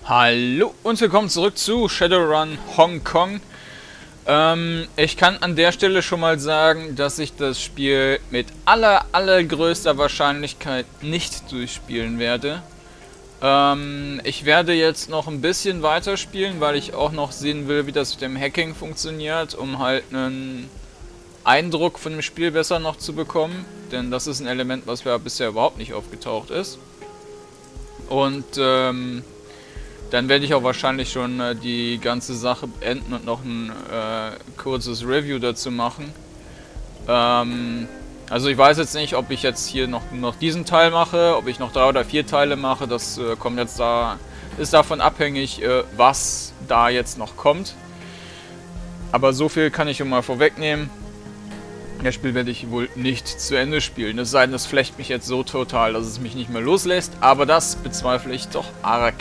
Hallo und willkommen zurück zu Shadowrun Hongkong. Ich kann an der Stelle schon mal sagen, dass ich das Spiel mit allergrößter Wahrscheinlichkeit nicht durchspielen werde. Ich werde jetzt noch ein bisschen weiterspielen, weil ich auch noch sehen will, wie das mit dem Hacking funktioniert, um halt einen Eindruck von dem Spiel besser noch zu bekommen. Denn das ist ein Element, was bisher überhaupt nicht aufgetaucht ist. Und dann werde ich auch wahrscheinlich schon die ganze Sache beenden und noch ein kurzes Review dazu machen. Also ich weiß jetzt nicht, ob ich jetzt hier noch diesen Teil mache, ob ich noch 3 oder 4 Teile mache. Das kommt jetzt ist davon abhängig, was da jetzt noch kommt. Aber so viel kann ich schon mal vorwegnehmen. Das Spiel werde ich wohl nicht zu Ende spielen. Es sei denn, es flecht mich jetzt so total, dass es mich nicht mehr loslässt. Aber das bezweifle ich doch arg.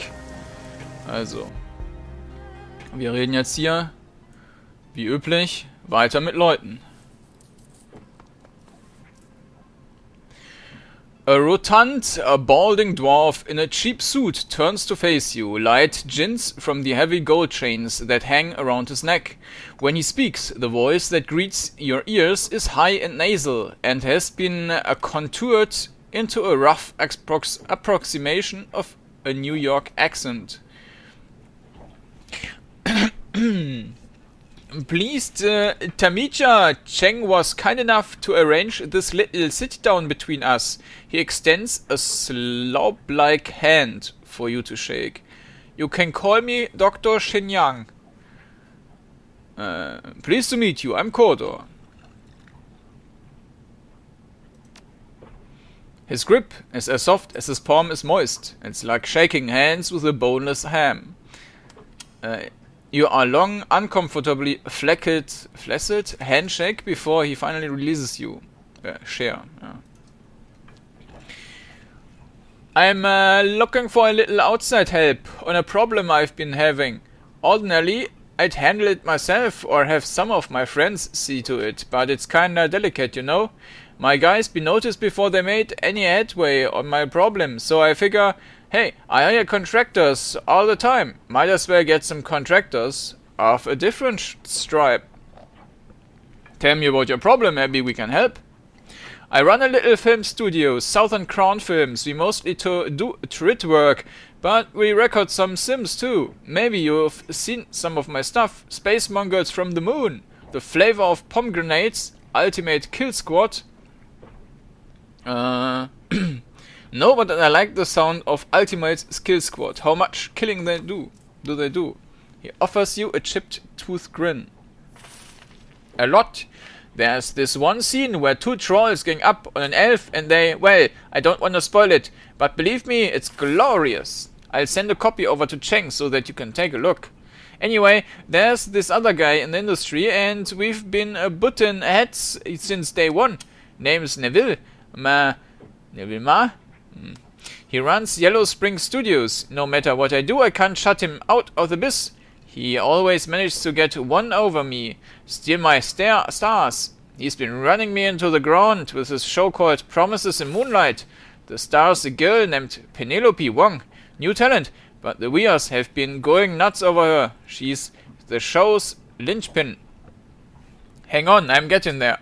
Also, wir reden jetzt hier, wie üblich, weiter mit Leuten. A rotund, balding dwarf in a cheap suit turns to face you, light glints from the heavy gold chains that hang around his neck. When he speaks, the voice that greets your ears is high and nasal, and has been contoured into a rough approximation of a New York accent. Pleased, Tamija Cheng was kind enough to arrange this little sit-down between us. He extends a slob-like hand for you to shake. You can call me Dr. Shenyang. Pleased to meet you, I'm Kordanor. His grip is as soft as his palm is moist. It's like shaking hands with a boneless ham. You are long, uncomfortably flaccid handshake before he finally releases you. Share. Yeah. I'm looking for a little outside help on a problem I've been having. Ordinarily, I'd handle it myself or have some of my friends see to it, but it's kinda delicate, you know? My guys be noticed before they made any headway on my problem, so I figure, hey, I hire contractors all the time. Might as well get some contractors of a different stripe. Tell me about your problem, maybe we can help. I run a little film studio, Southern Crown Films. We mostly do trit work, but we record some sims too. Maybe you've seen some of my stuff. Space Mongols from the Moon, The Flavor of Pomegranates, Ultimate Kill Squad. No, but I like the sound of Ultimate Skill Squad. How much killing do they do? He offers you a chipped tooth grin. A lot. There's this one scene where 2 trolls gang up on an elf and well, I don't want to spoil it, but believe me, it's glorious. I'll send a copy over to Cheng so that you can take a look. Anyway, there's this other guy in the industry and we've been butting heads since day one. Name's Neville. Neville Ma? He runs Yellow Spring Studios. No matter what I do, I can't shut him out of the biz. He always managed to get one over me, steal my stars. He's been running me into the ground with his show called Promises in Moonlight. The star's a girl named Penelope Wong. New talent, but the Weas have been going nuts over her. She's the show's linchpin. Hang on, I'm getting there.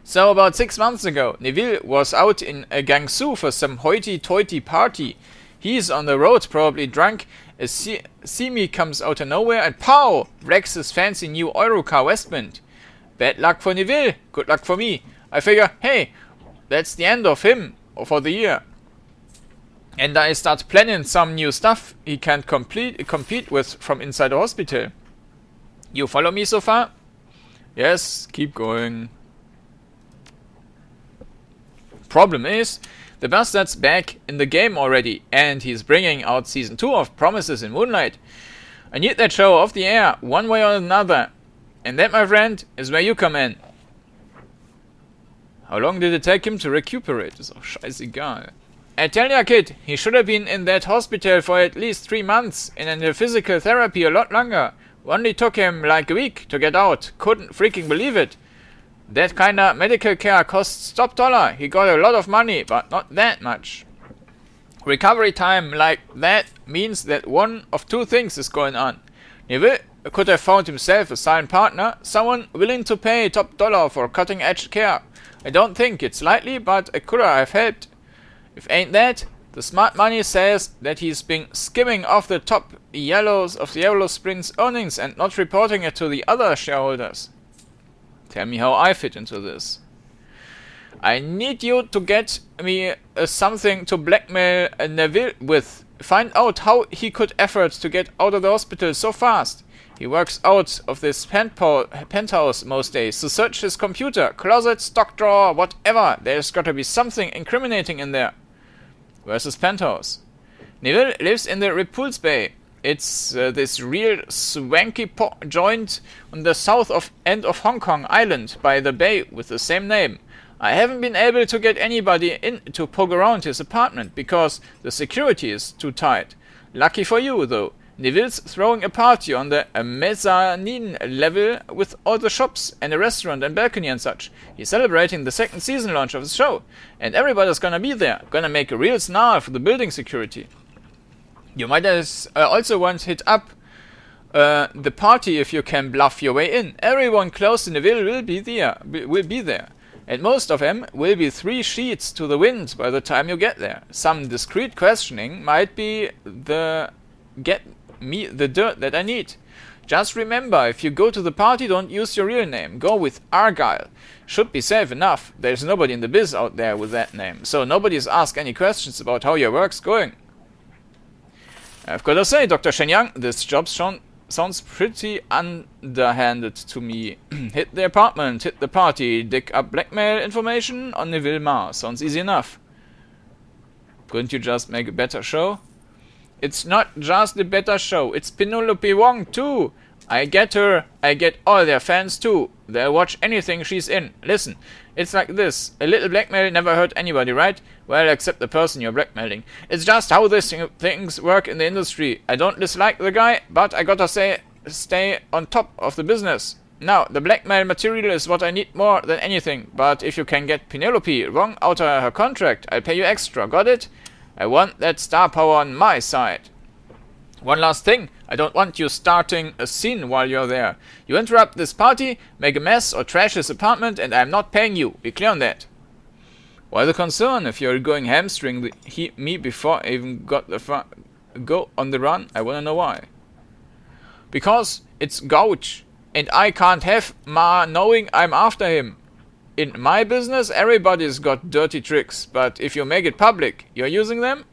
So about 6 months ago, Neville was out in Guangzhou for some hoity-toity party. He's on the road, probably drunk. A Simi comes out of nowhere and pow! Wrecks his fancy new Eurocar Westwind. Bad luck for Neville, good luck for me. I figure, hey, that's the end of him for the year. And I start planning some new stuff he can't compete with from inside the hospital. You follow me so far? Yes, keep going. Problem is, the bastard's back in the game already, and he's bringing out season 2 of Promises in Moonlight. I need that show off the air, one way or another. And that, my friend, is where you come in. How long did it take him to recuperate? Ist auch scheißegal. I tell ya, kid, he should have been in that hospital for at least 3 months, and in the physical therapy a lot longer. Only took him like a week to get out. Couldn't freaking believe it. That kinda medical care costs top dollar. He got a lot of money, but not that much. Recovery time like that means that one of two things is going on. Neville could have found himself a silent partner, someone willing to pay top dollar for cutting-edge care. I don't think it's likely, but I could have helped. If ain't that, the smart money says that he's been skimming off the top yellows of the Yellow Springs earnings and not reporting it to the other shareholders. Tell me how I fit into this. I need you to get me something to blackmail Neville with. Find out how he could afford to get out of the hospital so fast. He works out of this penthouse most days to search his computer, closet, stock drawer, whatever. There's gotta be something incriminating in there. Where's his penthouse? Neville lives in the Repulse Bay. It's this real swanky joint on the south end of Hong Kong Island by the bay with the same name. I haven't been able to get anybody in to poke around his apartment because the security is too tight. Lucky for you, though. Neville's throwing a party on the mezzanine level with all the shops and a restaurant and balcony and such. He's celebrating the second season launch of his show, and everybody's gonna be there. Gonna make a real snarl for the building security. You might also want to hit up the party if you can bluff your way in. Everyone close to Neville will be there. And most of them will be 3 sheets to the wind by the time you get there. Some discreet questioning might be get me the dirt that I need. Just remember, if you go to the party, don't use your real name. Go with Argyle. Should be safe enough. There's nobody in the biz out there with that name, so nobody's asked any questions about how your work's going. I've got to say, Dr. Shenyang, this job sounds pretty underhanded to me. Hit the apartment, hit the party, dig up blackmail information on Neville Ma. Sounds easy enough. Couldn't you just make a better show? It's not just a better show, it's Penelope Wong too. I get her, I get all their fans too. They'll watch anything she's in. Listen, it's like this. A little blackmail never hurt anybody, right? Well, except the person you're blackmailing. It's just how these things work in the industry. I don't dislike the guy, but I gotta stay on top of the business. Now, the blackmail material is what I need more than anything, but if you can get Penelope Wong out of her contract, I'll pay you extra, got it? I want that star power on my side. One last thing, I don't want you starting a scene while you're there. You interrupt this party, make a mess or trash his apartment, and I'm not paying you. Be clear on that. Why the concern if you're going hamstring me before I even got go on the run? I wanna know why. Because it's Gouch, and I can't have Ma knowing I'm after him. In my business, everybody's got dirty tricks, but if you make it public, you're using them?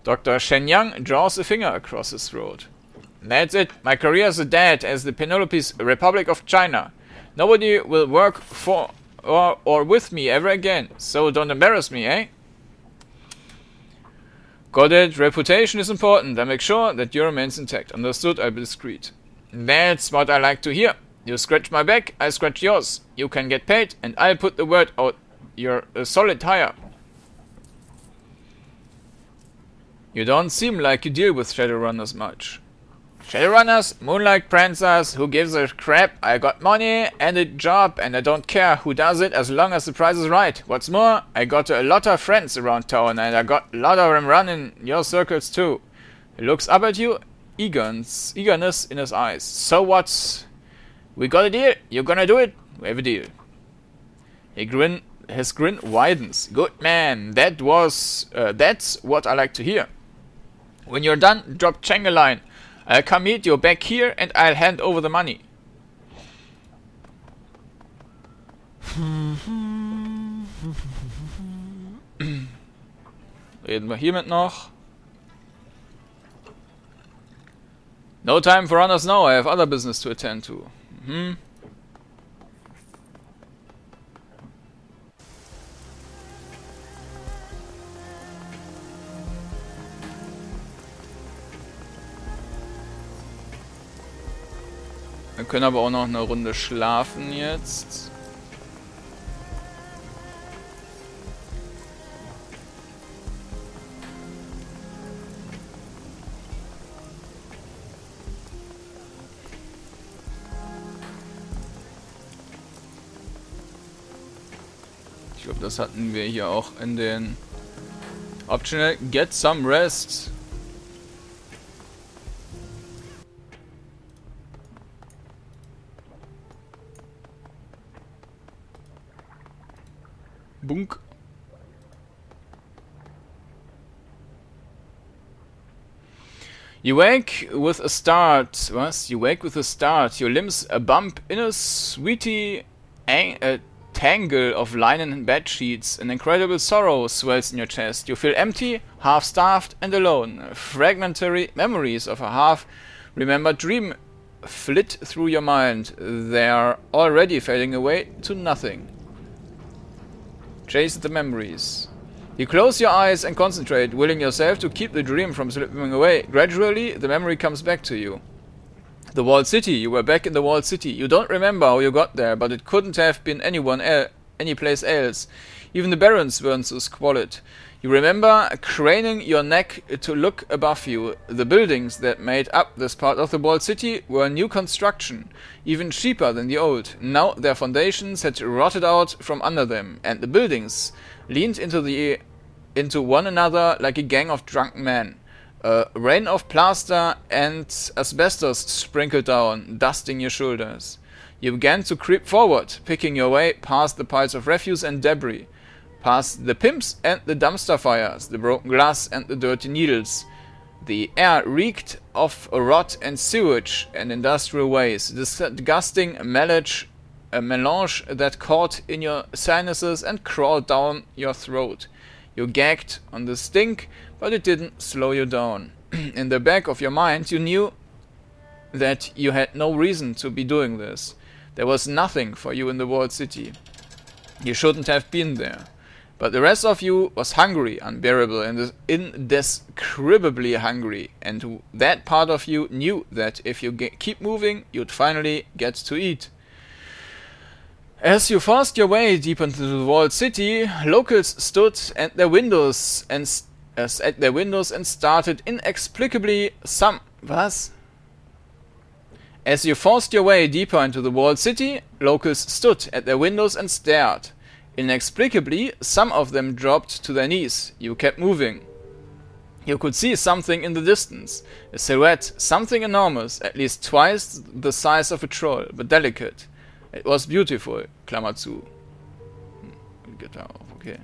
Dr. Shenyang draws a finger across his throat. That's it. My career's dead as the Penelope's Republic of China. Nobody will work for or with me ever again, so don't embarrass me, eh? Got it. Reputation is important. I make sure that your remains intact. Understood, I'll be discreet. That's what I like to hear. You scratch my back, I scratch yours. You can get paid, and I'll put the word out. You're a solid hire. You don't seem like you deal with Shadowrunners much. Shadowrunners, moonlight prancers, who gives a crap? I got money and a job, and I don't care who does it as long as the price is right. What's more, I got a lot of friends around town, and I got a lot of them running your circles too. He looks up at you, eagerness in his eyes. So what? We got a deal? You're gonna do it? We have a deal. His grin widens. Good man. That's what I like to hear. When you're done, drop Cheng a line. I'll come meet you back here and I'll hand over the money. Reden wir hiermit noch. No time for runners now, I have other business to attend to. Wir können aber auch noch eine Runde schlafen jetzt. Ich glaube, das hatten wir hier auch in den Optional, get some rest. Bunk. You wake with a start. What? You wake with a start. Your limbs bump in a sweety tangle of linen and bed sheets. An incredible sorrow swells in your chest. You feel empty, half-starved, and alone. Fragmentary memories of a half-remembered dream flit through your mind. They are already fading away to nothing. Chase the memories. You close your eyes and concentrate, willing yourself to keep the dream from slipping away. Gradually, the memory comes back to you. The walled city. You were back in the walled city. You don't remember how you got there, but it couldn't have been any place else. Even the barons weren't so squalid. You remember craning your neck to look above you. The buildings that made up this part of the walled city were new construction, even cheaper than the old. Now their foundations had rotted out from under them, and the buildings leaned into one another like a gang of drunken men. A rain of plaster and asbestos sprinkled down, dusting your shoulders. You began to creep forward, picking your way past the piles of refuse and debris, past the pimps and the dumpster fires, the broken glass and the dirty needles. The air reeked of rot and sewage and industrial waste, disgusting melange that caught in your sinuses and crawled down your throat. You gagged on the stink, but it didn't slow you down. In the back of your mind, you knew that you had no reason to be doing this. There was nothing for you in the walled city. You shouldn't have been there. But the rest of you was hungry, unbearable, and indescribably hungry. And that part of you knew that if you keep moving, you'd finally get to eat. As you forced your way deep into the walled city, locals stood at their windows and started inexplicably As you forced your way deeper into the walled city, locals stood at their windows and stared. Inexplicably, some of them dropped to their knees. You kept moving. You could see something in the distance, a silhouette, something enormous, at least twice the size of a troll, but delicate. It was beautiful, Klammer zu. Okay.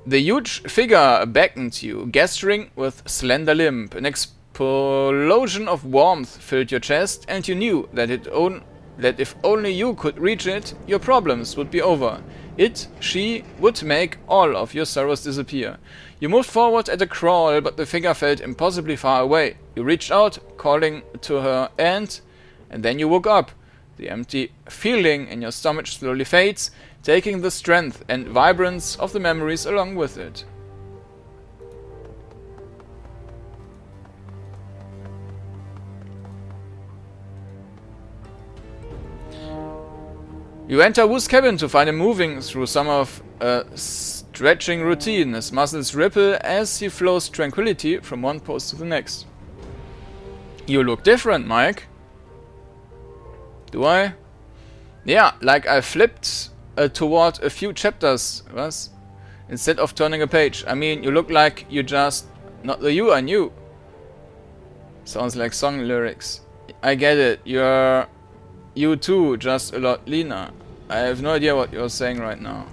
The huge figure beckoned you, gesturing with slender limb. An explosion of warmth filled your chest, and you knew that if only you could reach it, your problems would be over. She would make all of your sorrows disappear. You moved forward at a crawl, but the figure felt impossibly far away. You reached out, calling to her, and then you woke up. The empty feeling in your stomach slowly fades, taking the strength and vibrance of the memories along with it. You enter Wu's cabin to find him moving through some of a stretching routine. His muscles ripple as he flows tranquility from one pose to the next. You look different, Mike. Do I? Yeah, like I flipped toward a few chapters, instead of turning a page. I mean, you look like you just... not the you I knew. Sounds like song lyrics. I get it, you too, just a lot leaner. I have no idea what you're saying right now.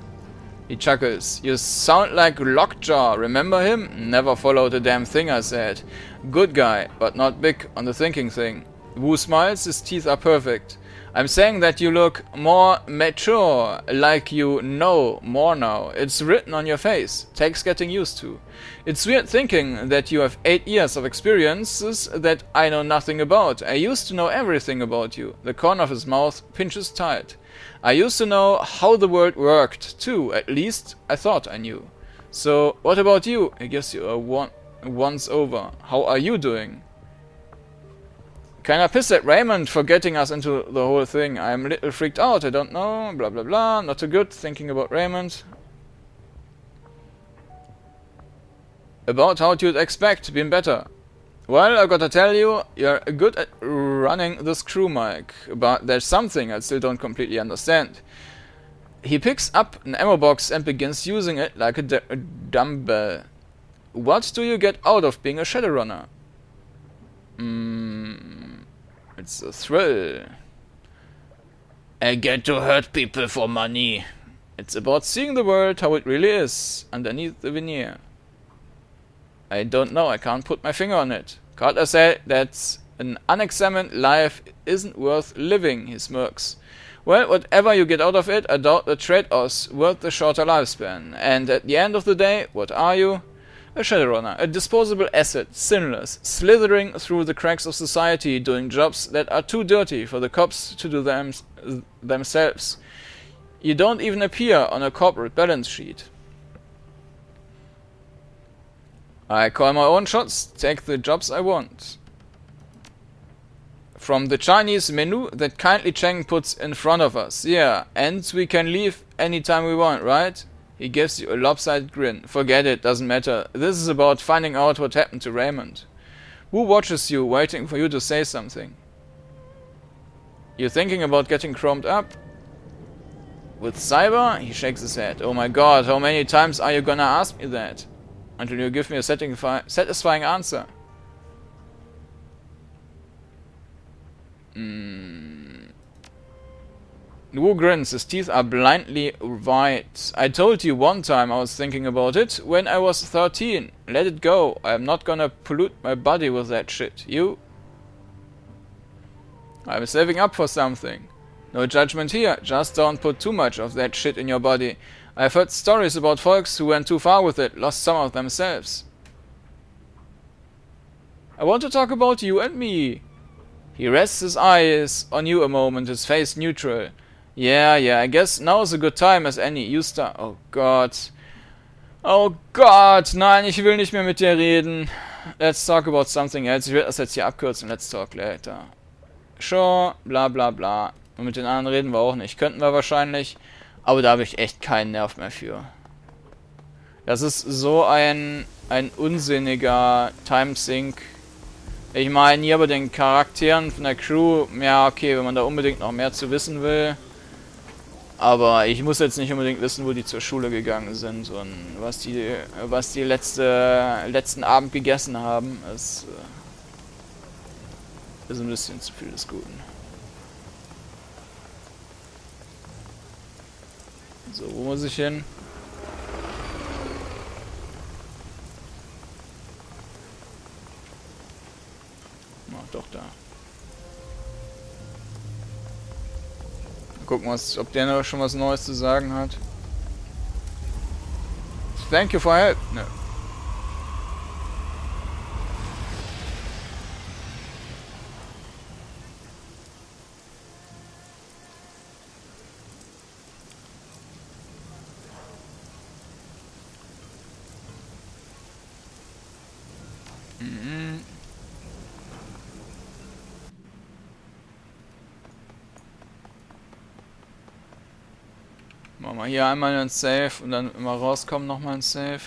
He chuckles. You sound like Lockjaw, remember him? Never followed a damn thing I said. Good guy, but not big on the thinking thing. Wu smiles, his teeth are perfect. I'm saying that you look more mature, like you know more now. It's written on your face. Takes getting used to. It's weird thinking that you have 8 years of experiences that I know nothing about. I used to know everything about you. The corner of his mouth pinches tight. I used to know how the world worked, too. At least I thought I knew. So, what about you? He gives you a once over. How are you doing? Kinda pissed at Raymond for getting us into the whole thing. I'm a little freaked out, I don't know, blah blah blah. Not too good thinking about Raymond. About how you'd expect, been better. Well, I gotta tell you, you're good at running this crew, Mike. But there's something I still don't completely understand. He picks up an ammo box and begins using it like a dumbbell. What do you get out of being a Shadowrunner? It's a thrill. I get to hurt people for money. It's about seeing the world how it really is, underneath the veneer. I don't know, I can't put my finger on it. Carter said that an unexamined life isn't worth living, he smirks. Well, whatever you get out of it, I doubt the trade-off's worth the shorter lifespan. And at the end of the day, what are you? A Shadowrunner, a disposable asset, sinless, slithering through the cracks of society, doing jobs that are too dirty for the cops to do themselves. You don't even appear on a corporate balance sheet. I call my own shots, take the jobs I want. From the Chinese menu that kindly Cheng puts in front of us. Yeah, and we can leave anytime we want, right? He gives you a lopsided grin. Forget it, doesn't matter. This is about finding out what happened to Raymond. Who watches you, waiting for you to say something? You're thinking about getting chromed up? With cyber? He shakes his head. Oh my god, how many times are you gonna ask me that? Until you give me a satisfying answer. Wu grins, his teeth are blindly white. I told you one time I was thinking about it, when I was 13. Let it go, I'm not gonna pollute my body with that shit. You? I'm saving up for something. No judgment here, just don't put too much of that shit in your body. I've heard stories about folks who went too far with it, lost some of themselves. I want to talk about you and me. He rests his eyes on you a moment, his face neutral. Yeah, I guess now is a good time as any. You start. Oh Gott. Oh Gott, nein, ich will nicht mehr mit dir reden. Let's talk about something else. Ich werde das jetzt hier abkürzen. Let's talk later. Sure, bla bla bla. Und mit den anderen reden wir auch nicht. Könnten wir wahrscheinlich, aber da habe ich echt keinen Nerv mehr für. Das ist so ein unsinniger Timesync. Ich meine, hier bei den Charakteren von der Crew, ja okay, wenn man da unbedingt noch mehr zu wissen will. Aber ich muss jetzt nicht unbedingt wissen, wo die zur Schule gegangen sind und was die letzten Abend gegessen haben. Das ist ein bisschen zu viel des Guten. So, wo muss ich hin? Doch da. Mal gucken, ob der noch schon was Neues zu sagen hat. Thank you for help. Ne. Machen wir hier einmal einen Save und dann immer rauskommen nochmal ein Save.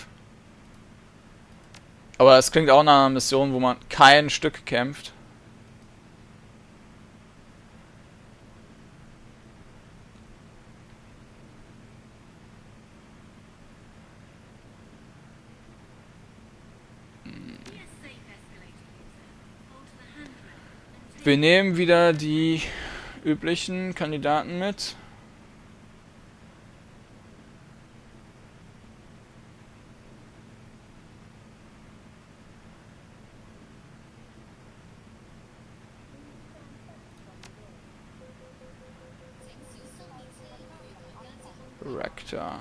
Aber es klingt auch nach einer Mission, wo man kein Stück kämpft. Wir nehmen wieder die üblichen Kandidaten mit. Rector.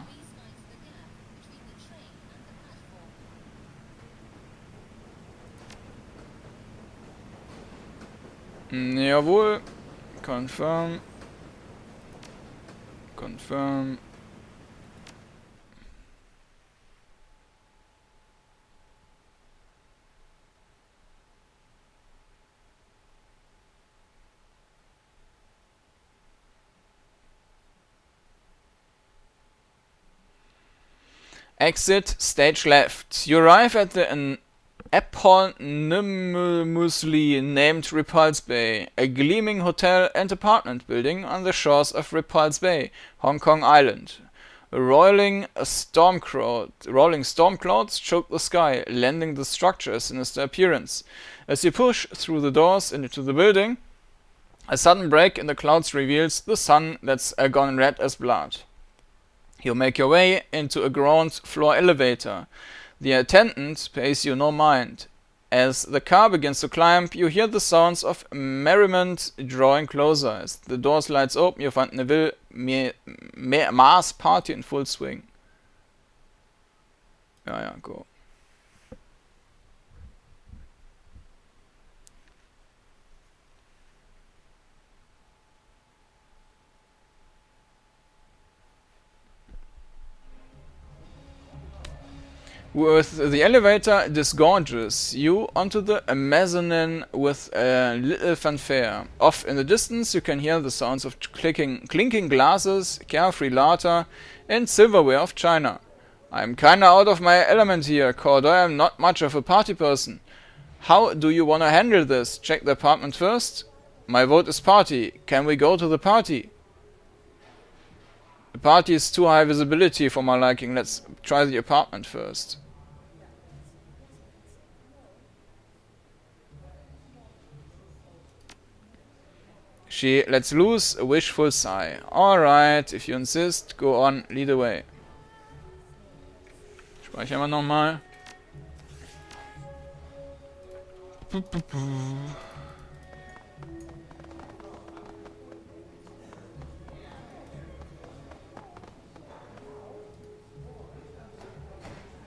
Jawohl. Confirm. Confirm. Exit, stage left. You arrive at the eponymously named Repulse Bay, a gleaming hotel and apartment building on the shores of Repulse Bay, Hong Kong Island. Rolling storm clouds choke the sky, lending the structure a sinister appearance. As you push through the doors into the building, a sudden break in the clouds reveals the sun that's gone red as blood. You make your way into a ground floor elevator. The attendant pays you no mind. As the car begins to climb, you hear the sounds of merriment drawing closer. As the door slides open, you find Neville Mars party in full swing. Ja, go. With the elevator disgorges you onto the mezzanine with a little fanfare. Off in the distance you can hear the sounds of clinking glasses, carefree laughter, and silverware of China. I'm kinda out of my element here, Kordanor. I'm not much of a party person. How do you wanna handle this? Check the apartment first? My vote is party. Can we go to the party? The party is too high visibility for my liking. Let's try the apartment first. She lets loose a wishful sigh. Alright, if you insist, go on, lead the way. Speichern wir nochmal.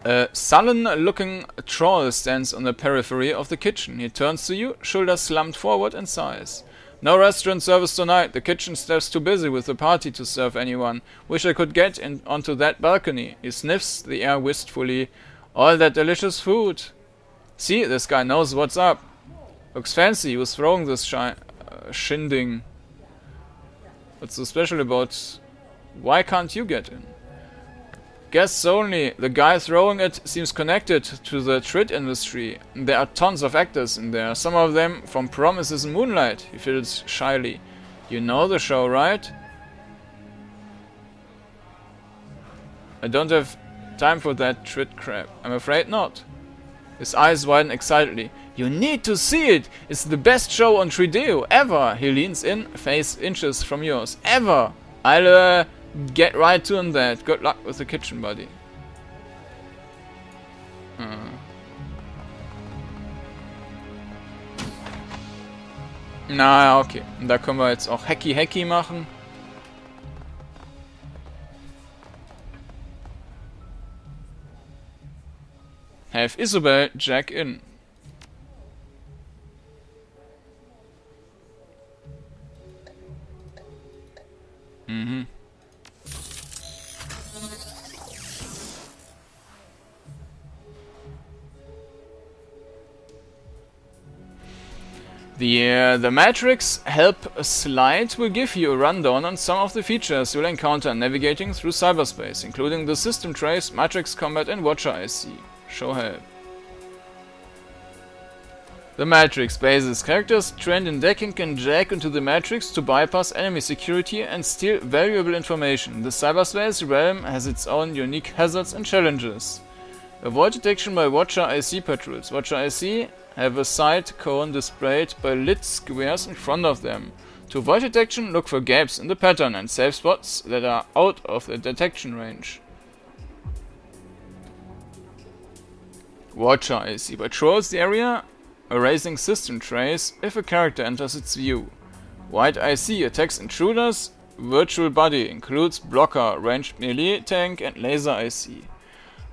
A sullen-looking troll stands on the periphery of the kitchen. He turns to you, shoulders slumped forward, and sighs. No restaurant service tonight. The kitchen staff's too busy with the party to serve anyone. Wish I could get onto that balcony. He sniffs the air wistfully. All that delicious food. See, this guy knows what's up. Looks fancy. He was throwing this shindig. What's so special about... Why can't you get in? Guests only. The guy throwing it seems connected to the trit industry. There are tons of actors in there, some of them from Promises in Moonlight, he feels shyly. You know the show, right? I don't have time for that trit crap. I'm afraid not. His eyes widen excitedly. You need to see it! It's the best show on Trideo ever! He leans in, face inches from yours. Ever! I'll get right to that. Good luck with the kitchen, buddy. Na, okay. Da können wir jetzt auch Hacky machen. Have Isabel jack in. The Matrix Help slide will give you a rundown on some of the features you'll encounter navigating through cyberspace, including the system trace, Matrix Combat, and Watcher IC. Show help. The Matrix bases. Characters trained in decking can jack into the Matrix to bypass enemy security and steal valuable information. The cyberspace realm has its own unique hazards and challenges. Avoid detection by Watcher IC patrols. Watcher IC have a sight cone displayed by lit squares in front of them. To avoid detection, look for gaps in the pattern and safe spots that are out of the detection range. Watcher IC patrols the area, erasing system trace if a character enters its view. White IC attacks intruders. Virtual body includes blocker, ranged melee tank, and laser IC.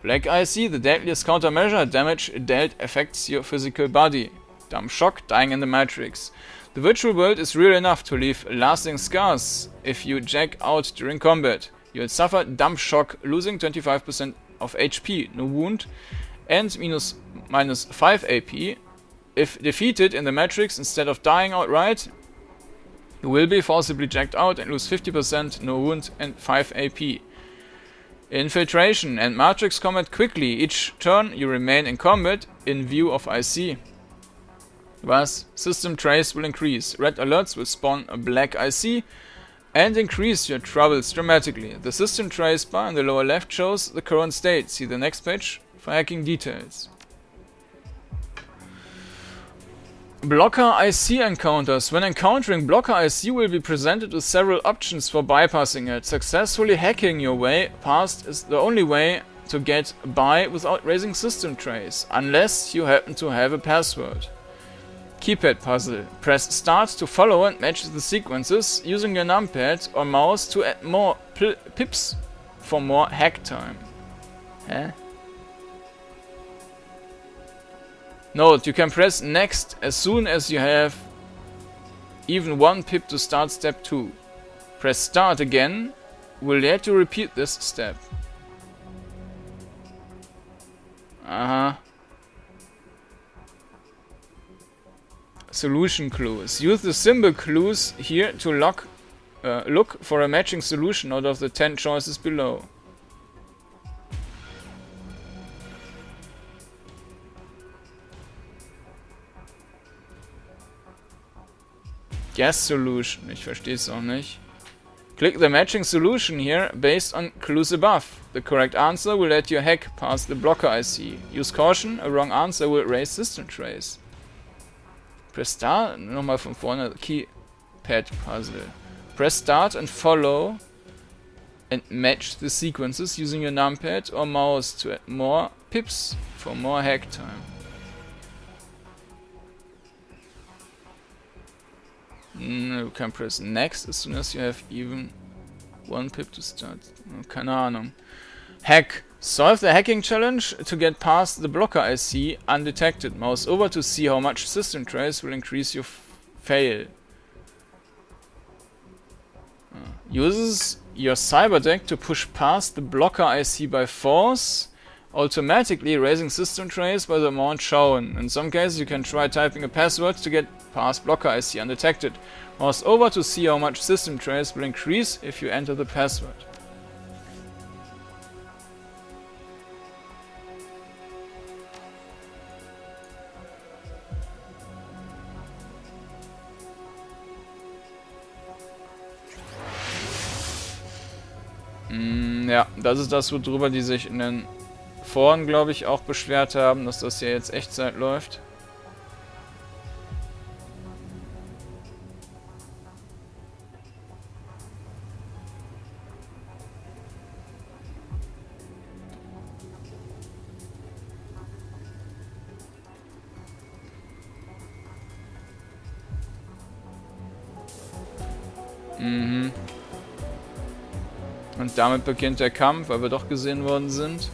Black IC, the deadliest countermeasure, damage dealt affects your physical body. Dumb shock, dying in the Matrix. The virtual world is real enough to leave lasting scars if you jack out during combat. You'll suffer dumb shock, losing 25% of HP, no wound, and minus 5 AP. If defeated in the Matrix instead of dying outright, you will be forcibly jacked out and lose 50%, no wound, and 5 AP. Infiltration and Matrix combat quickly. Each turn you remain in combat in view of IC. Thus, system trace will increase. Red alerts will spawn a black IC and increase your troubles dramatically. The system trace bar in the lower left shows the current state. See the next page for hacking details. Blocker IC encounters. When encountering blocker IC, you will be presented with several options for bypassing it. Successfully hacking your way past is the only way to get by without raising system trace, unless you happen to have a password. Keypad puzzle. Press start to follow and match the sequences using your numpad or mouse to add more pips for more hack time. Huh? Note, you can press next as soon as you have even 1 pip to start step 2. Press start again will let you repeat this step. Solution clues. Use the symbol clues here to look for a matching solution out of the 10 choices below. Guess solution. Ich verstehe es auch nicht. Click the matching solution here based on clues above. The correct answer will let you hack past the blocker IC. Use caution, a wrong answer will raise system trace. Press start, nochmal von vorne, Keypad puzzle. Press start and follow and match the sequences using your numpad or mouse to add more pips for more hack time. You can press next as soon as you have even 1 pip to start. Keine Ahnung. Hack. Solve the hacking challenge to get past the blocker IC undetected. Mouse over to see how much system trace will increase your fail. Uses your cyber deck to push past the blocker IC by force, automatically raising system trace by the amount shown. In some cases you can try typing a password to get past blocker IC undetected. Mouse over to see how much system trace will increase if you enter the password. Ja, das ist das, worüber die sich in den Foren, glaube ich, auch beschwert haben, dass das hier jetzt Echtzeit läuft. Und damit beginnt der Kampf, weil wir doch gesehen worden sind.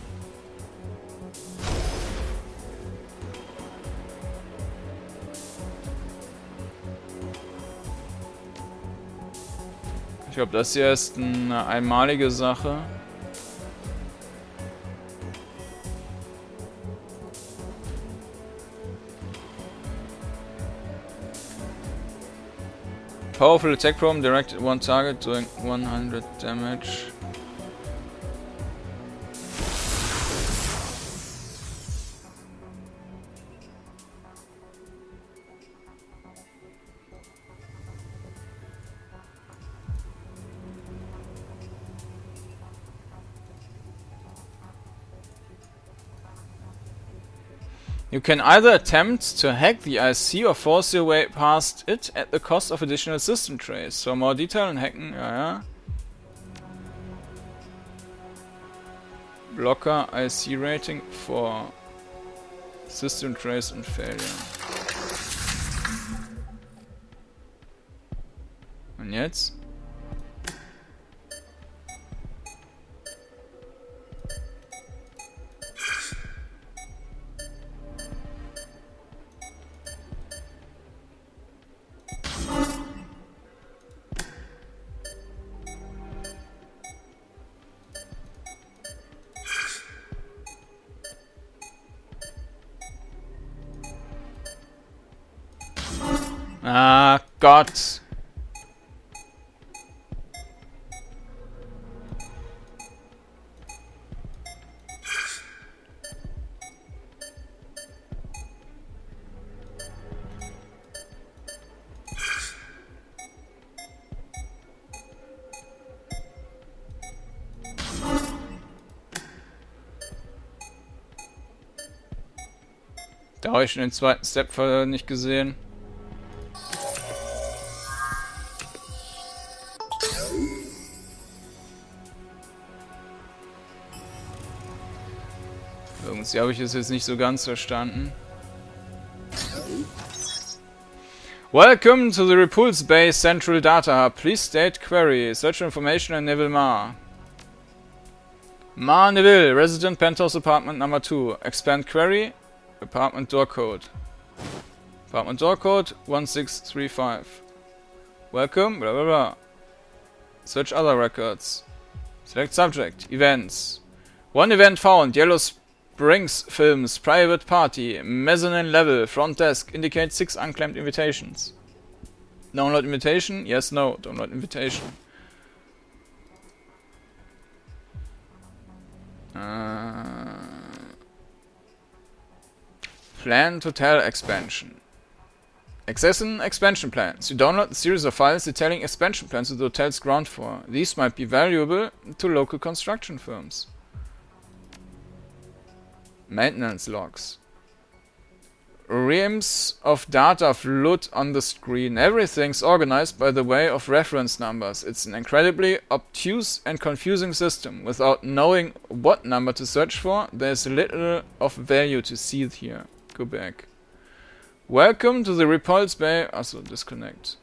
Ich glaube, das hier ist eine einmalige Sache. Powerful attack problem directed at one target doing 100 damage. You can either attempt to hack the IC or force your way past it at the cost of additional system trace. So more detail in hacken, ja. Blocker IC rating for system trace and failure. Und jetzt? Ah, Gott. Da habe ich schon den zweiten Step nicht gesehen. Irgendwie habe ich es jetzt nicht so ganz verstanden. Welcome to the Repulse Bay Central Data Hub. Please state query. Search information on Neville Ma. Ma Neville, resident penthouse apartment number 2. Expand query. Apartment door code. Apartment door code 1635. Welcome, blah blah blah. Search other records. Select subject. Events. One event found. Yellow Springs Films. Private party. Mezzanine level. Front desk. Indicates 6 unclaimed invitations. Download invitation? Yes, no. Download invitation. Planned hotel expansion. Accessing expansion plans. You download a series of files detailing expansion plans to the hotel's ground floor. These might be valuable to local construction firms. Maintenance logs. Reams of data flood on the screen. Everything's organized by the way of reference numbers. It's an incredibly obtuse and confusing system. Without knowing what number to search for, there's little of value to see here. Go back. Welcome to the Repulse Bay. Also, disconnect.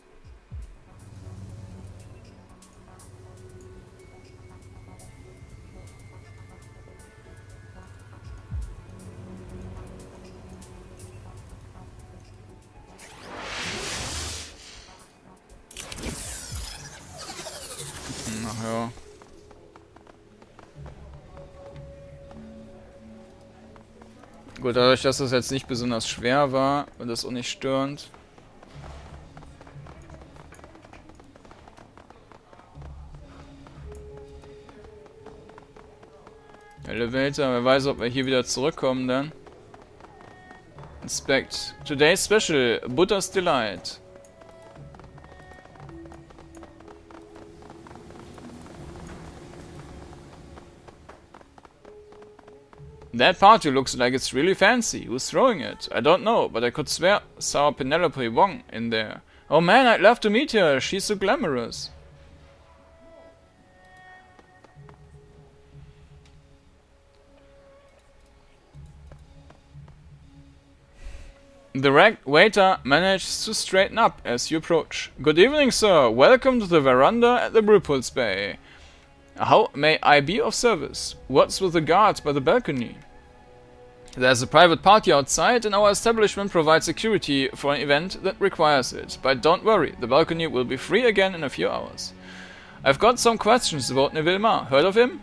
Ach ja. Gut, dadurch, dass das jetzt nicht besonders schwer war und das auch nicht störend. Elevator, wer weiß, ob wir hier wieder zurückkommen dann. Inspect. Today's Special, Butter's Delight. That party looks like it's really fancy. Who's throwing it? I don't know, but I could swear saw Penelope Wong in there. Oh man, I'd love to meet her. She's so glamorous. The waiter manages to straighten up as you approach. Good evening, sir. Welcome to the veranda at the Repulse Bay. How may I be of service? What's with the guards by the balcony? There's a private party outside and our establishment provides security for an event that requires it. But don't worry, the balcony will be free again in a few hours. I've got some questions about Neville Ma. Heard of him?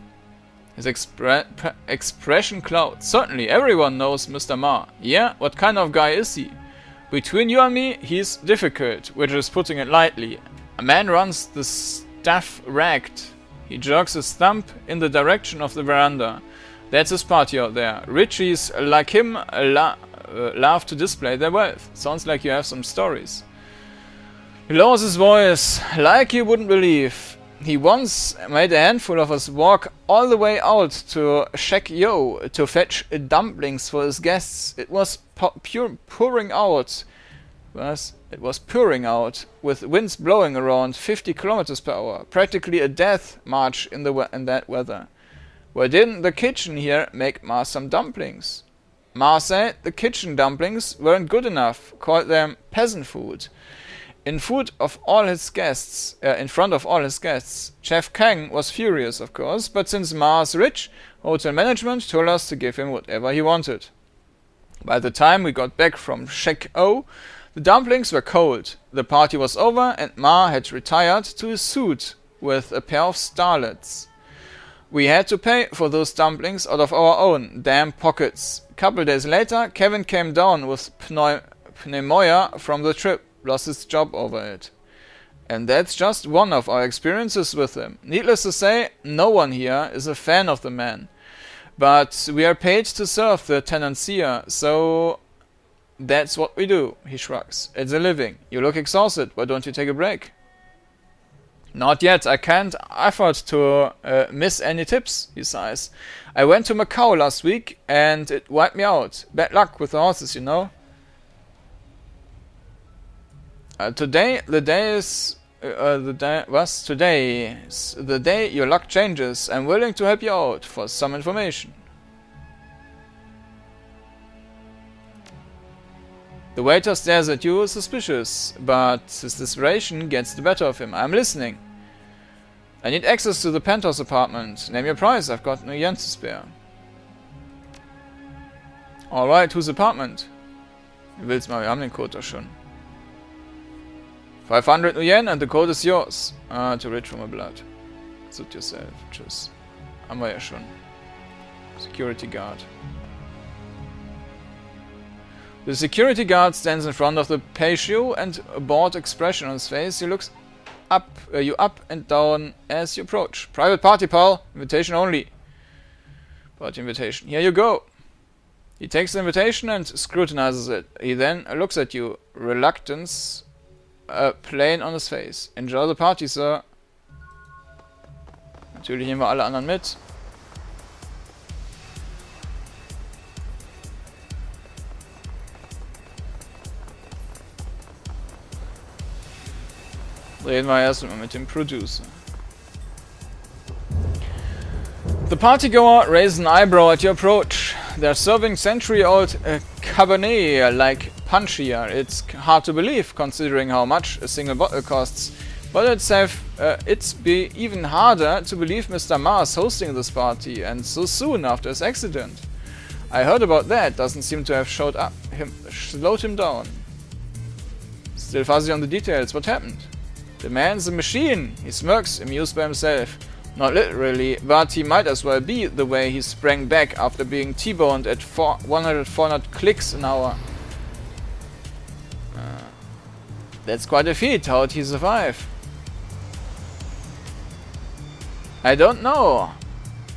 His expression clouds. Certainly, everyone knows Mr. Ma. Yeah, what kind of guy is he? Between you and me, he's difficult, which is putting it lightly. A man runs the staff ragged. He jerks his thumb in the direction of the veranda. That's his party out there. Richies like him love to display their wealth. Sounds like you have some stories. He lowers his voice like you wouldn't believe. He once made a handful of us walk all the way out to Shek Yo to fetch dumplings for his guests. It was pouring out. It was pouring out, with winds blowing around 50 kilometers per hour. Practically a death march in that weather. Why didn't the kitchen here make Ma some dumplings? Ma said the kitchen dumplings weren't good enough, called them peasant food. In front of all his guests, Chef Kang was furious, of course, but since Ma's rich, hotel management told us to give him whatever he wanted. By the time we got back from Shek O, the dumplings were cold, the party was over, and Ma had retired to his suite with a pair of starlets. We had to pay for those dumplings out of our own damn pockets. A couple days later, Kevin came down with pneumonia from the trip, lost his job over it. And that's just one of our experiences with him. Needless to say, no one here is a fan of the man. But we are paid to serve the tenants here, so that's what we do, he shrugs. It's a living. You look exhausted, why don't you take a break? Not yet, I can't afford to miss any tips, he sighs. I went to Macau last week and it wiped me out. Bad luck with the horses, you know. Today, the day is... Today is the day your luck changes. I'm willing to help you out for some information. The waiter stares at you, suspicious, but his desperation gets the better of him. I'm listening. I need access to the penthouse apartment. Name your price, I've got no yen to spare. Alright, whose apartment? Du willst mal, wir haben den Code doch schon. 500 yen and the code is yours. Too rich for my blood. Suit yourself. Tschüss. Haben wir ja schon. Security guard. The security guard stands in front of the patio and a bored expression on his face. He looks you up and down as you approach. Private party, pal. Invitation only. Party invitation. Here you go. He takes the invitation and scrutinizes it. He then looks at you. Reluctance plain on his face. Enjoy the party, sir. Natürlich nehmen wir alle anderen mit. Reden wir erstmal mit dem Producer. The partygoer raises an eyebrow at your approach. They're serving century-old Cabernet like punch here. It's hard to believe, considering how much a single bottle costs. But it's be even harder to believe Mr. Mars hosting this party, and so soon after his accident. I heard about that. Doesn't seem to have slowed him down. Still fuzzy on the details. What happened? The man's a machine. He smirks, amused by himself. Not literally, but he might as well be the way he sprang back after being T-boned at 400 clicks an hour. That's quite a feat. How'd he survive? I don't know.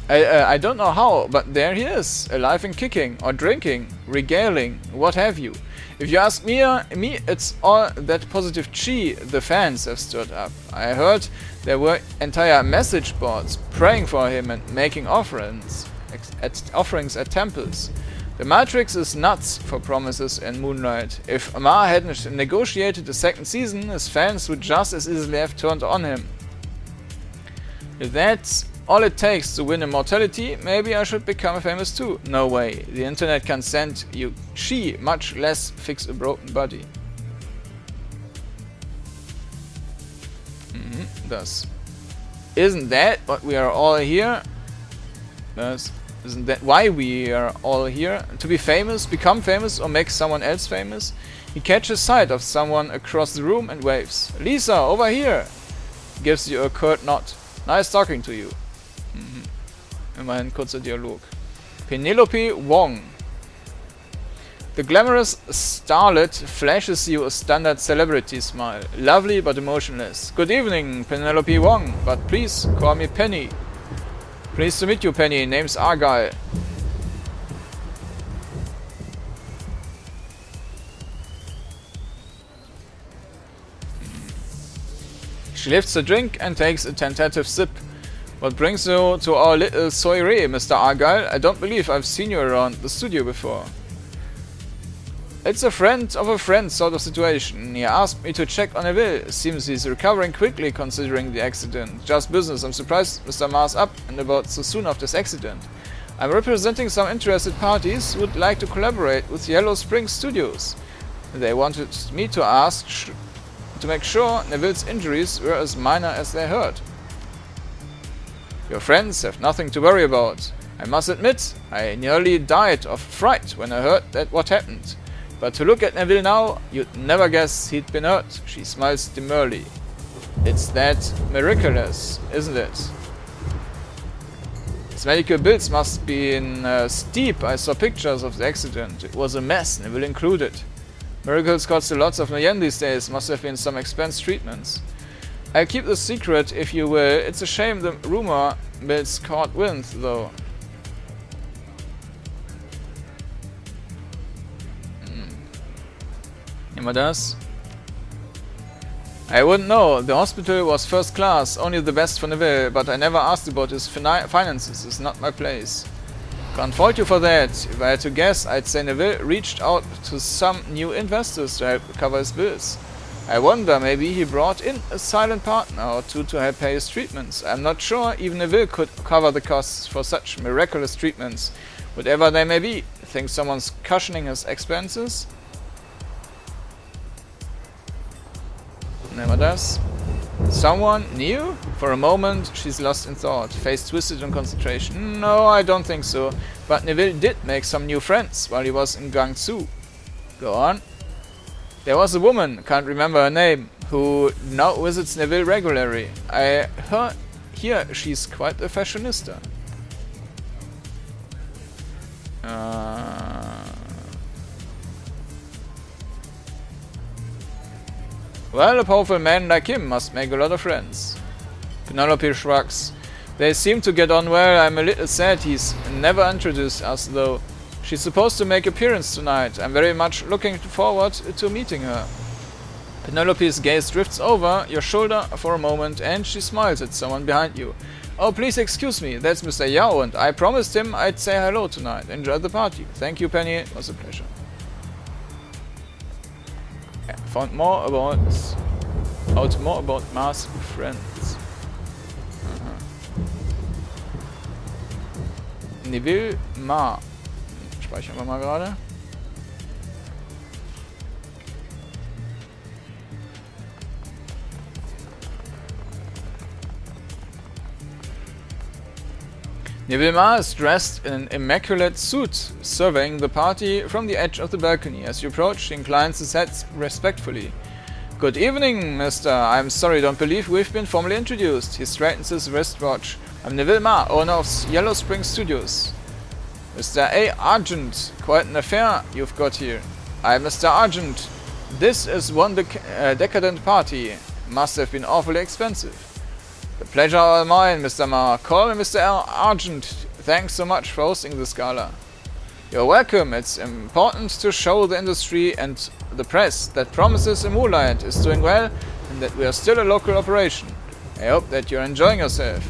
I don't know how, but there he is, alive and kicking, or drinking, regaling, what have you. If you ask me, it's all that positive chi the fans have stirred up. I heard there were entire message boards praying for him and making offerings at temples. The Matrix is nuts for promises and moonlight. If Ma hadn't negotiated a second season, his fans would just as easily have turned on him. If that's all it takes to win immortality, maybe I should become famous too. No way. The internet can send you chi, much less fix a broken body. Thus. Isn't that what we are all here? Isn't that why we are all here? To be famous, become famous, or make someone else famous? He catches sight of someone across the room and waves. Lisa, over here! Gives you a curt nod. Nice talking to you. Immerhin kurzer Dialog. Penelope Wong. The glamorous starlet flashes you a standard celebrity smile. Lovely but emotionless. Good evening, Penelope Wong, but please call me Penny. Pleased to meet you, Penny. Name's Argyle. She lifts a drink and takes a tentative sip. What brings you to our little soiree, Mr. Argyle? I don't believe I've seen you around the studio before. It's a friend of a friend sort of situation. He asked me to check on Neville. Seems he's recovering quickly considering the accident. Just business. I'm surprised Mr. Mars up and about so soon after this accident. I'm representing some interested parties who would like to collaborate with Yellow Spring Studios. They wanted me to ask to make sure Neville's injuries were as minor as they hurt. Your friends have nothing to worry about. I must admit, I nearly died of fright when I heard that what happened. But to look at Neville now, you'd never guess he'd been hurt. She smiles demurely. It's that miraculous, isn't it? His medical bills must be steep. I saw pictures of the accident. It was a mess, Neville included. Miracles cost lots of yen these days. Must have been some expense treatments. I'll keep the secret if you will. It's a shame the rumor mill's caught wind, though. Nehmen wir das. I wouldn't know. The hospital was first class, only the best for Neville, but I never asked about his finances. It's not my place. Can't fault you for that. If I had to guess, I'd say Neville reached out to some new investors to help cover his bills. I wonder, maybe he brought in a silent partner or two to help pay his treatments. I'm not sure even Neville could cover the costs for such miraculous treatments, whatever they may be. Think someone's cushioning his expenses? Never does. Someone new? For a moment, she's lost in thought, face twisted in concentration. No, I don't think so. But Neville did make some new friends while he was in Guangzhou. Go on. There was a woman, can't remember her name, who now visits Neville regularly. I hear she's quite a fashionista. Well, a powerful man like him must make a lot of friends. Penelope shrugs. They seem to get on well. I'm a little sad he's never introduced us, though. She's supposed to make appearance tonight. I'm very much looking forward to meeting her. Penelope's gaze drifts over your shoulder for a moment, and she smiles at someone behind you. Oh, please excuse me. That's Mr. Yao, and I promised him I'd say hello tonight. Enjoy the party. Thank you, Penny. It was a pleasure. Found more about Mars friends. Neville Ma. Speichern wir mal gerade. Neville Ma is dressed in an immaculate suit, surveying the party from the edge of the balcony. As you approach, he inclines his head respectfully. Good evening, mister. I'm sorry, don't believe we've been formally introduced. He straightens his wristwatch. I'm Neville Ma, owner of Yellow Spring Studios. Mr. A. Argent, quite an affair you've got here. I'm Mr. Argent. This is one decadent party. Must have been awfully expensive. The pleasure all mine, Mr. Ma. Call me Mr. L. Argent. Thanks so much for hosting this gala. You're welcome. It's important to show the industry and the press that Promises in Moonlight is doing well and that we are still a local operation. I hope that you're enjoying yourself.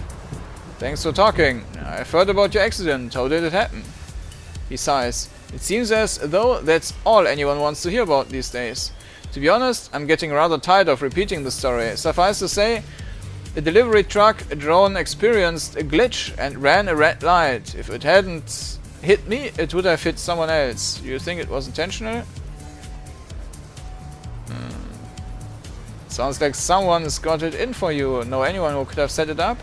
Thanks for talking. I've heard about your accident. How did it happen? He sighs. It seems as though that's all anyone wants to hear about these days. To be honest, I'm getting rather tired of repeating the story. Suffice to say, a delivery truck drone experienced a glitch and ran a red light. If it hadn't hit me, it would have hit someone else. You think it was intentional? Sounds like someone's got it in for you. Know anyone who could have set it up?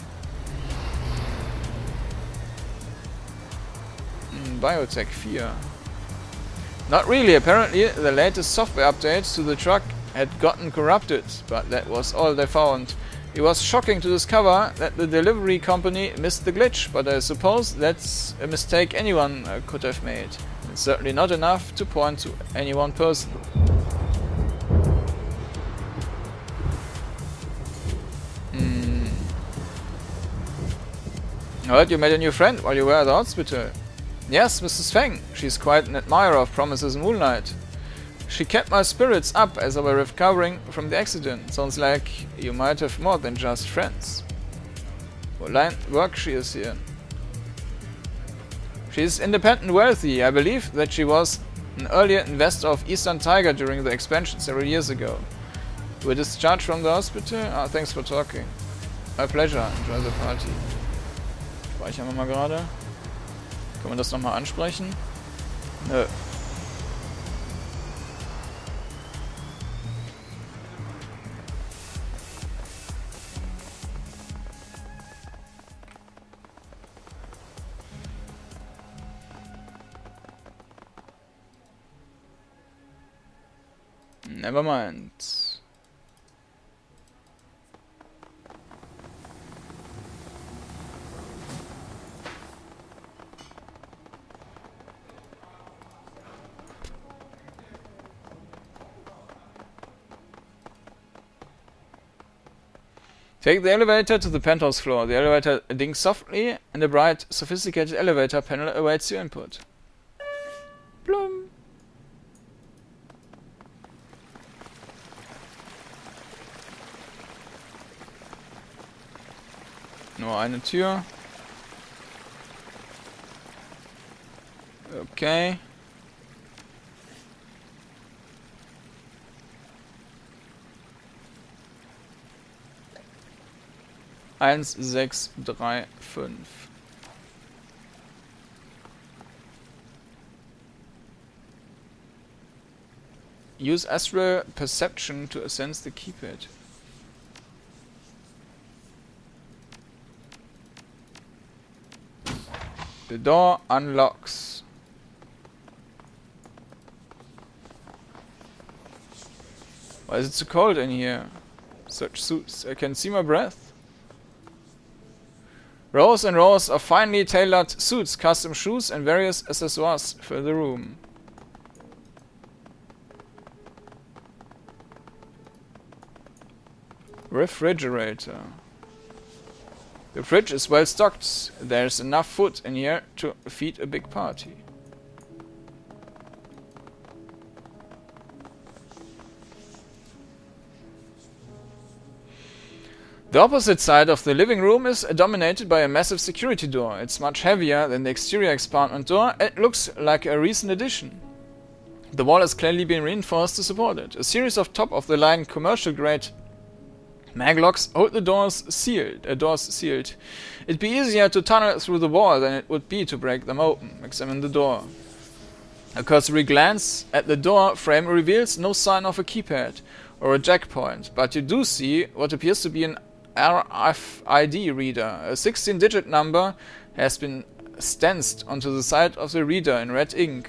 Biotech 4. Not really. Apparently, the latest software update to the truck had gotten corrupted, but that was all they found. It was shocking to discover that the delivery company missed the glitch, but I suppose that's a mistake anyone could have made. It's certainly not enough to point to any one person. I heard you made a new friend while you were at the hospital. Yes, Mrs. Feng. She's quite an admirer of Promises in Moonlight. She kept my spirits up as I was recovering from the accident. Sounds like you might have more than just friends. What line of work she is here? She's independent wealthy. I believe that she was an earlier investor of Eastern Tiger during the expansion several years ago. You were discharged from the hospital? Ah, thanks for talking. My pleasure. Enjoy the party. Speichern wir mal gerade. Können wir das nochmal ansprechen? Nö. Never mind. Take the elevator to the penthouse floor. The elevator dings softly, and a bright, sophisticated elevator panel awaits your input. Blum. Nur eine Tür. Okay. 1635. Use astral perception to sense the keypad. The door unlocks. Why is it so cold in here? Such suits. I can see my breath. Rows and rows of finely tailored suits, custom shoes and various accessoires fill the room. Refrigerator. The fridge is well stocked. There's enough food in here to feed a big party. The opposite side of the living room is dominated by a massive security door. It's much heavier than the exterior expandment door. It looks like a recent addition. The wall has clearly been reinforced to support it. A series of top-of-the-line commercial-grade maglocks hold the doors sealed. It'd be easier to tunnel through the wall than it would be to break them open. Examine the door. A cursory glance at the door frame reveals no sign of a keypad or a jack point, but you do see what appears to be an RFID reader. A 16-digit number has been stenciled onto the side of the reader in red ink.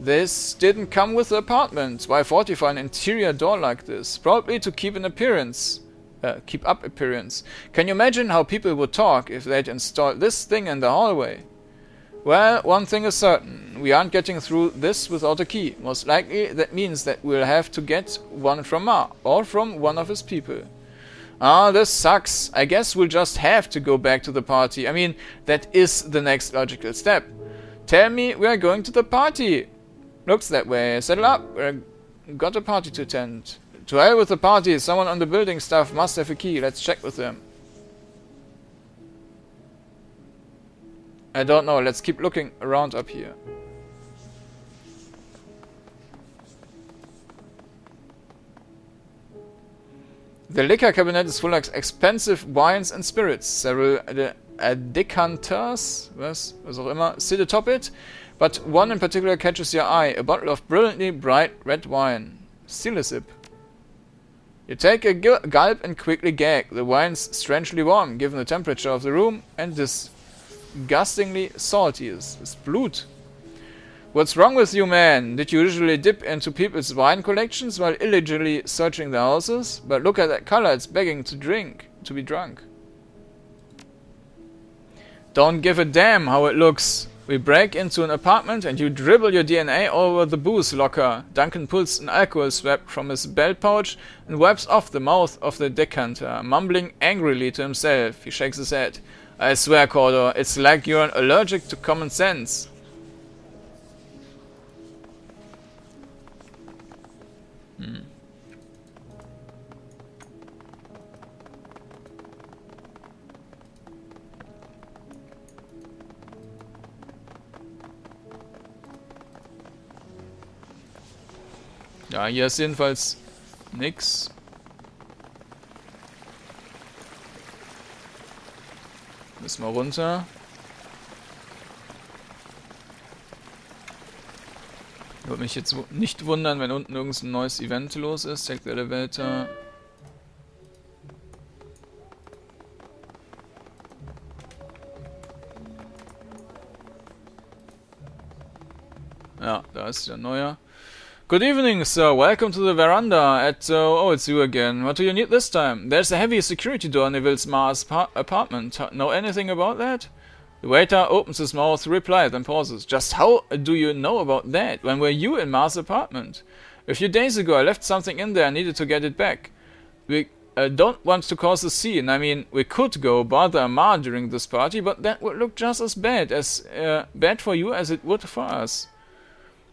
This didn't come with the apartment. Why fortify an interior door like this? Probably to keep up appearance. Can you imagine how people would talk if they'd installed this thing in the hallway? Well, one thing is certain. We aren't getting through this without a key. Most likely that means that we'll have to get one from Ma, or from one of his people. Ah, this sucks. I guess we'll just have to go back to the party. I mean, that is the next logical step. Tell me we're going to the party. Looks that way. Settle up. We've got a party to attend. To hell with the party. Someone on the building staff must have a key. Let's check with them. I don't know. Let's keep looking around up here. The liquor cabinet is full of expensive wines and spirits. Several decanters, was auch immer, sit atop it, but one in particular catches your eye. A bottle of brilliantly bright red wine. Steal a sip. You take a gulp and quickly gag. The wine's strangely warm, given the temperature of the room, and disgustingly salty. It's blood. What's wrong with you, man? Did you usually dip into people's wine collections while illegally searching their houses? But look at that color, it's begging to be drunk. Don't give a damn how it looks. We break into an apartment and you dribble your DNA over the booze locker. Duncan pulls an alcohol swab from his belt pouch and wipes off the mouth of the decanter, mumbling angrily to himself. He shakes his head. I swear, Kordanor, it's like you're allergic to common sense. Ja, hier ist jedenfalls nix. Müssen wir runter. Würde mich jetzt nicht wundern, wenn unten irgendein neues Event los ist. Check the Elevator. Ja, da ist der neuer. Good evening, sir. Welcome to the veranda at... oh, it's you again. What do you need this time? There's a heavy security door in Neville's Ma's apartment. Know anything about that? The waiter opens his mouth to reply, then pauses. Just how do you know about that? When were you in Ma's apartment? A few days ago I left something in there and needed to get it back. We don't want to cause a scene. I mean, we could go bother Ma during this party, but that would look just as bad for you as it would for us.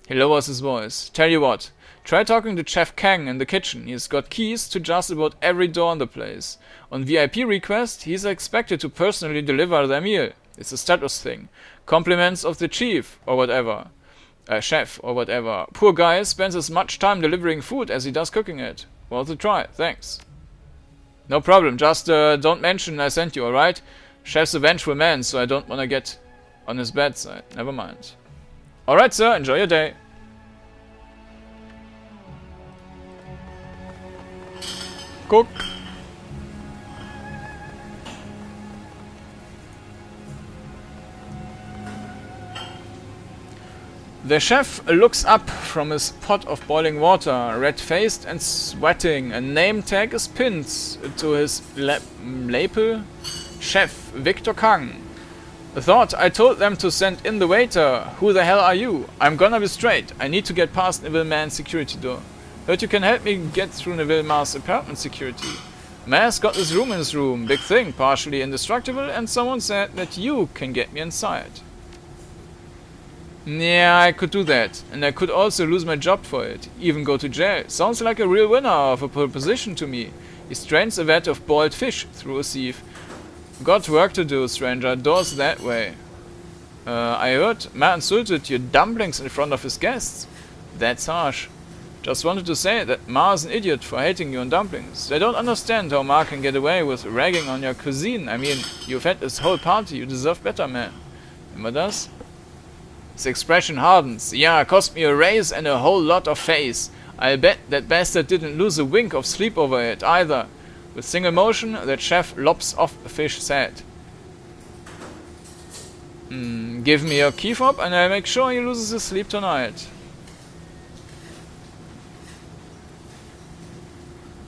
He lowers his voice. Tell you what, try talking to Chef Kang in the kitchen. He's got keys to just about every door in the place. On VIP request, he's expected to personally deliver their meal. It's a status thing. Compliments of the chief, or whatever. Chef, or whatever. Poor guy spends as much time delivering food as he does cooking it. Worth a try, thanks. No problem, just don't mention I sent you, alright? Chef's a vengeful man, so I don't wanna get on his bad side. Never mind. Alright, sir, enjoy your day. Cook. The chef looks up from his pot of boiling water, red-faced and sweating. A name tag is pinned to his lapel. Chef Victor Kang. Thought I told them to send in the waiter. Who the hell are you? I'm gonna be straight. I need to get past Neville Man's security door. Heard you can help me get through Neville Man's apartment security. Man's got this room in his room. Big thing, partially indestructible, and someone said that you can get me inside. Yeah, I could do that. And I could also lose my job for it. Even go to jail. Sounds like a real winner of a proposition to me. He strains a vat of boiled fish through a sieve. Got work to do, stranger. Doors that way. I heard Ma insulted your dumplings in front of his guests. That's harsh. Just wanted to say that Ma's an idiot for hating you on dumplings. They don't understand how Ma can get away with ragging on your cuisine. I mean, you've had this whole party. You deserve better, man. Remember das? His expression hardens. Yeah, cost me a raise and a whole lot of face. I'll bet that bastard didn't lose a wink of sleep over it, either. With single motion, that chef lops off a fish's head. Give me your key fob and I'll make sure he loses his sleep tonight.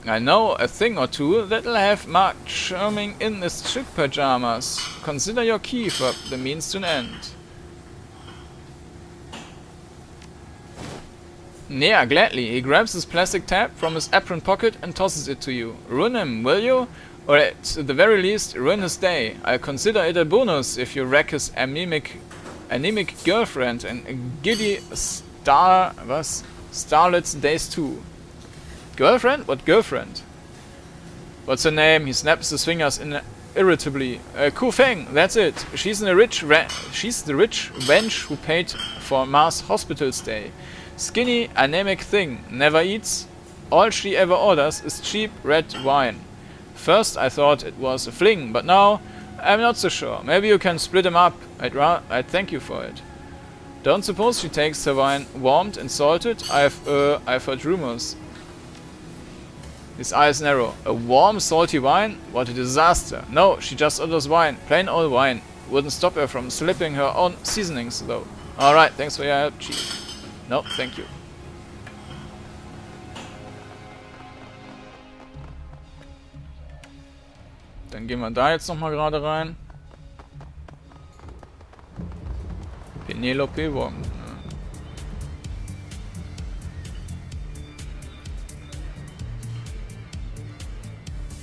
I know a thing or two that'll have Mark charming in his chick pajamas. Consider your key fob the means to an end. Yeah, gladly. He grabs his plastic tab from his apron pocket and tosses it to you. Ruin him, will you? Or at the very least, ruin his day. I'll consider it a bonus if you wreck his anemic girlfriend and giddy starlet's days too. Girlfriend? What girlfriend? What's her name? He snaps his fingers irritably. Ku Feng, that's it. She's the rich wench who paid for Ma's hospital stay. Skinny, anemic thing, never eats. All she ever orders is cheap red wine. First I thought it was a fling, but now I'm not so sure. Maybe you can split him up. I'd thank you for it. Don't suppose she takes her wine warmed and salted? I've heard rumors. His eyes narrow. A warm, salty wine? What a disaster. No, she just orders wine. Plain old wine. Wouldn't stop her from slipping her own seasonings, though. Alright, thanks for your help, Chief. No, thank you. Dann gehen wir da jetzt nochmal gerade rein. Penelope Wong.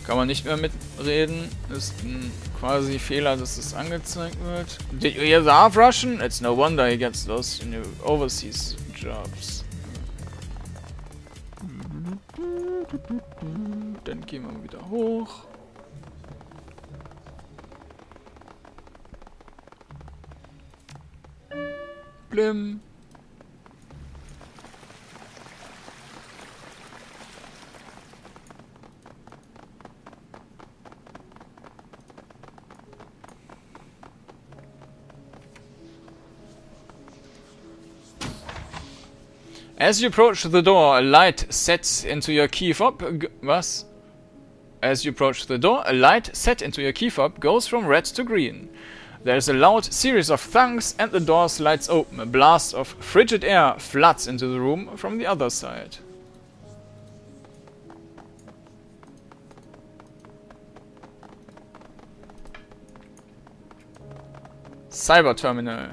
Kann man nicht mehr mitreden. Ist ein quasi Fehler, dass es angezeigt wird. Did you hear the half Russian? It's no wonder he gets lost in your overseas jobs. Dann gehen wir wieder hoch. Blim. As you approach the door, a light sets into your key fob. As you approach the door, a light set into your key fob goes from red to green. There's a loud series of thunks and the door slides open. A blast of frigid air floods into the room from the other side. Cyber Terminal.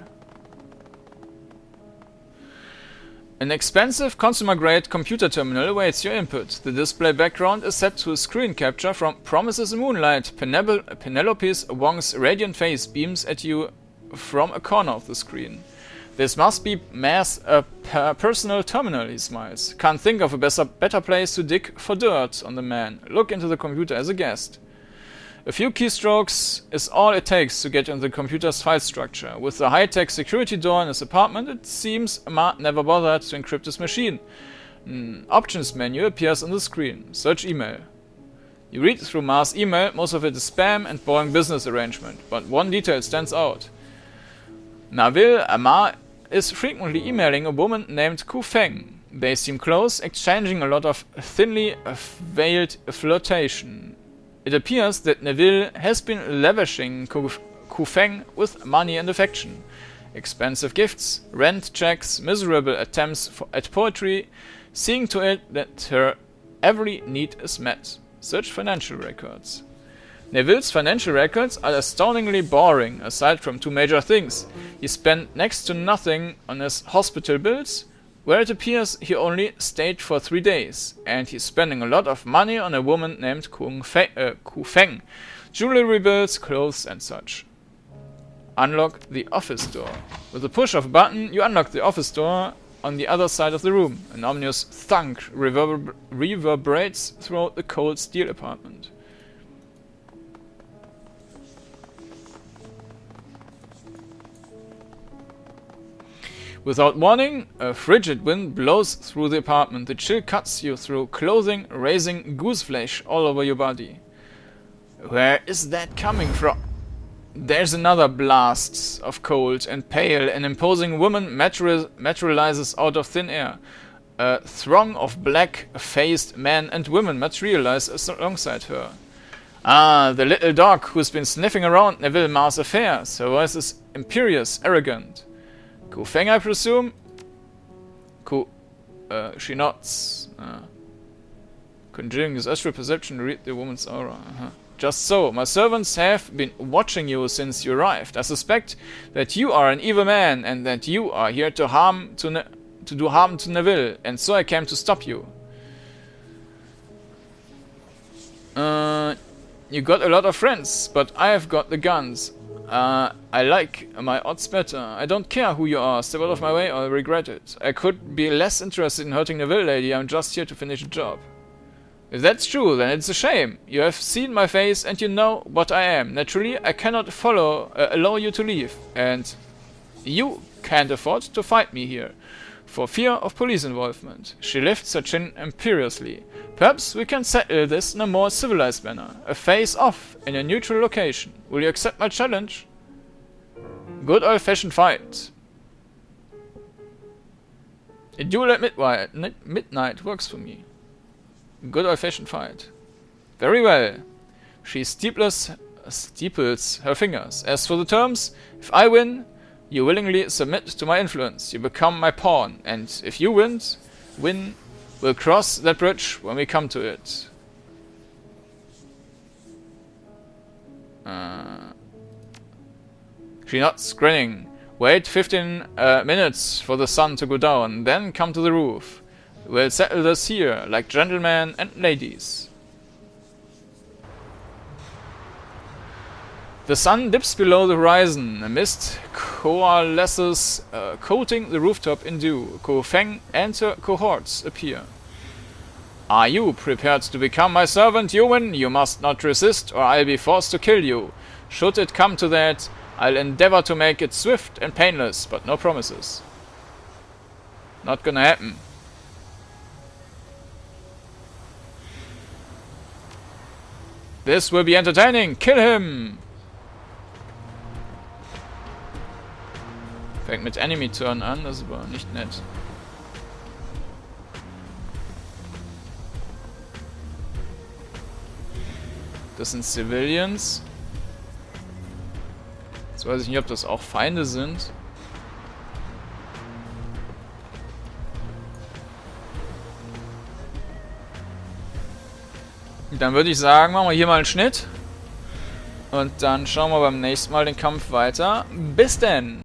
An expensive consumer-grade computer terminal awaits your input. The display background is set to a screen capture from Promises in Moonlight. Penelope's Wong's radiant face beams at you from a corner of the screen. This must be Ma's personal terminal, he smiles. Can't think of a better place to dig for dirt on the man. Look into the computer as a guest. A few keystrokes is all it takes to get into the computer's file structure. With the high-tech security door in his apartment, it seems Ma never bothered to encrypt his machine. An options menu appears on the screen. Search email. You read through Ma's email, most of it is spam and boring business arrangement, but one detail stands out. Neville, Ma, is frequently emailing a woman named Ku Feng. They seem close, exchanging a lot of thinly veiled flirtation. It appears that Neville has been lavishing Ku Feng with money and affection. Expensive gifts, rent checks, miserable attempts at poetry, seeing to it that her every need is met. Search financial records. Neville's financial records are astoundingly boring, aside from two major things. He spent next to nothing on his hospital bills, where it appears he only stayed for 3 days, and he's spending a lot of money on a woman named Ku Feng, jewelry bills, clothes and such. Unlock the office door. With the push of a button, you unlock the office door on the other side of the room. An ominous thunk reverberates throughout the cold steel apartment. Without warning, a frigid wind blows through the apartment. The chill cuts you through clothing, raising gooseflesh all over your body. Where is that coming from? There's another blast of cold, and pale, an imposing woman materializes out of thin air. A throng of black-faced men and women materialize alongside her. Ah, the little dog who's been sniffing around Neville Ma's affairs. Her voice is imperious, arrogant. Ku Feng, I presume? She nods. Conjuring his astral perception to read the woman's aura. Just so, my servants have been watching you since you arrived. I suspect that you are an evil man and that you are here to do harm to Neville, and so I came to stop you. You got a lot of friends, but I have got the guns. I like my odds better. I don't care who you are. Step out of my way or I'll regret it. I could be less interested in hurting Neville, lady. I'm just here to finish a job. If that's true, then it's a shame. You have seen my face and you know what I am. Naturally, I cannot allow you to leave. And you can't afford to fight me here, for fear of police involvement. She lifts her chin imperiously. Perhaps we can settle this in a more civilized manner. A face-off in a neutral location. Will you accept my challenge? Good old-fashioned fight. A duel at midnight works for me. Good old-fashioned fight. Very well. She steeples her fingers. As for the terms, if I win, you willingly submit to my influence. You become my pawn. And if you win, we'll cross that bridge when we come to it. She nods, grinning. Wait 15 minutes for the sun to go down, then come to the roof. We'll settle this here, like gentlemen and ladies. The sun dips below the horizon. A mist coalesces, coating the rooftop in dew. Ku Feng and her cohorts appear. Are you prepared to become my servant, human? You must not resist, or I'll be forced to kill you. Should it come to that, I'll endeavor to make it swift and painless, but no promises. Not gonna happen. This will be entertaining. Kill him! Fängt mit Enemy Turn an, das ist aber nicht nett. Das sind Civilians. Jetzt weiß ich nicht, ob das auch Feinde sind. Dann würde ich sagen, machen wir hier mal einen Schnitt. Und dann schauen wir beim nächsten Mal den Kampf weiter. Bis denn!